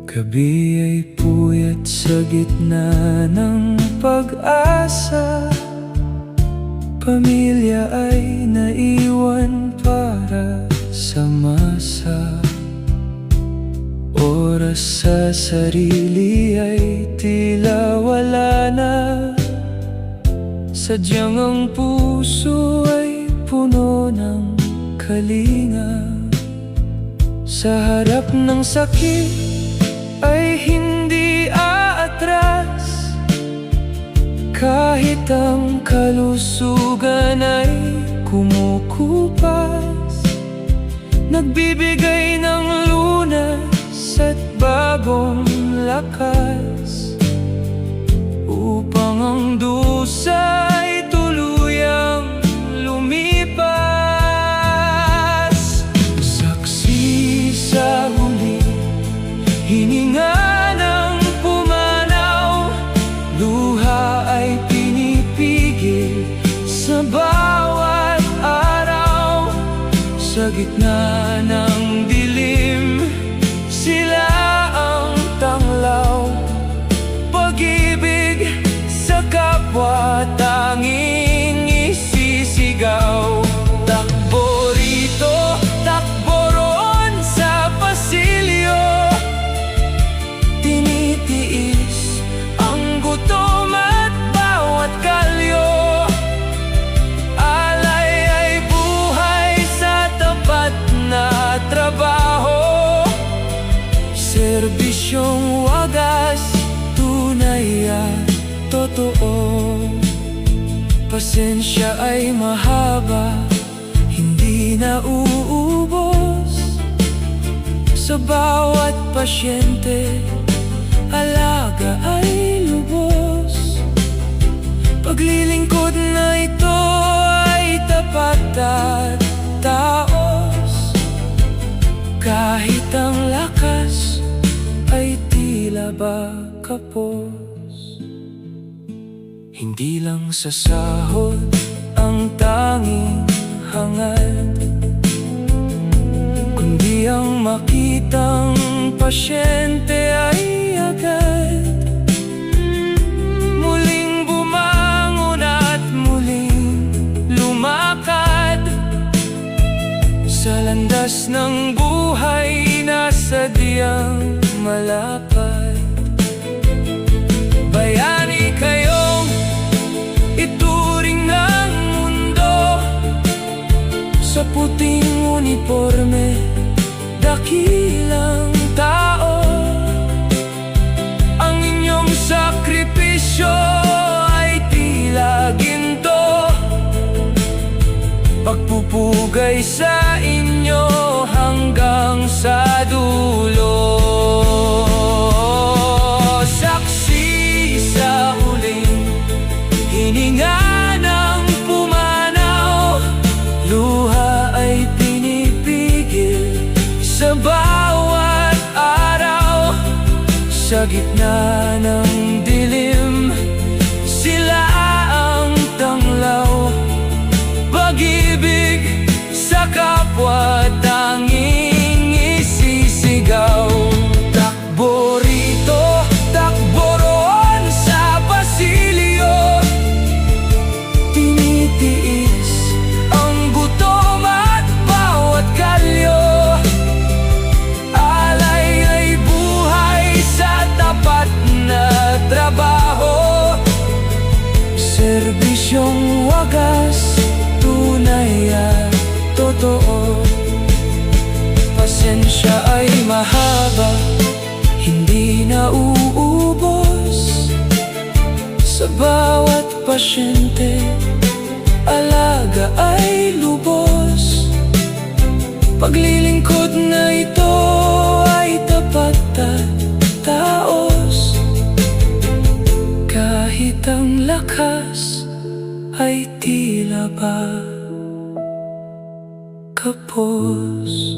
Gabi ay puyat sa gitna ng pag-asa. Pamilya ay naiwan para sa masa. Oras sa sarili ay tila wala na. Sadyang ang puso ay puno ng kalinga. Sa harap ng sakit ay hindi aatras. Kahit ang kalusugan ay kumukupas, nagbibigay ng lunas at bagong lakas, upang ang dusa ay tuluyang lumipas. Saksi sa huli, hininga ng pumanaw, luha ay pinipigil sa bawat araw. Sa gitna ng dilim, sila ang tanglaw. Pag-ibig sa kapwa tanging isisigaw. Takbo rito, takbo roon sa pasilyo. Tinitiis ang gutom at bawat kalyo. Alay ay buhay sa tapat na trabaho. Serbisyong wagas, tunay at totoo. Pasensya ay mahaba, hindi na uubos. Sa bawat pasyente, alaga ay lubos. Paglilingkod na ito ay tapat at taos. Kahit ang lakas ay tila ba kapos. Hindi lang sa sahod ang tanging hangad, kundi ang makitang pasyente ay agad muling bumangon at muling lumakad. Sa landas ng buhay na sadyang malapad. Bayani kayong ituring ng mundo. Sa puting uniforme, dakilang tao. Ang inyong sakripisyo ay tila ginto. Pagpupugay sa inyo hanggang sa dulo. Saksi sa huling hininga ng pumanaw, luha ay pinipigil sa bawat araw. Sa gitna ng dilim, sila ang tanglaw. Pag-ibig sa kapwa tanging isisigaw. Takbo rito, takbo roon sa pasilyo. Tinitiis ang gutom at bawat kalyo. Alay ay buhay sa tapat na trabaho. Serbisyong wagas, tunay at totoo. Pasensya ay mahaba, hindi na uubos. Sa bawat pasyente, alaga ay lubos. Paglilingkod na ito ay tapat at taos. Kahit ang lakas ay tila ba kapos.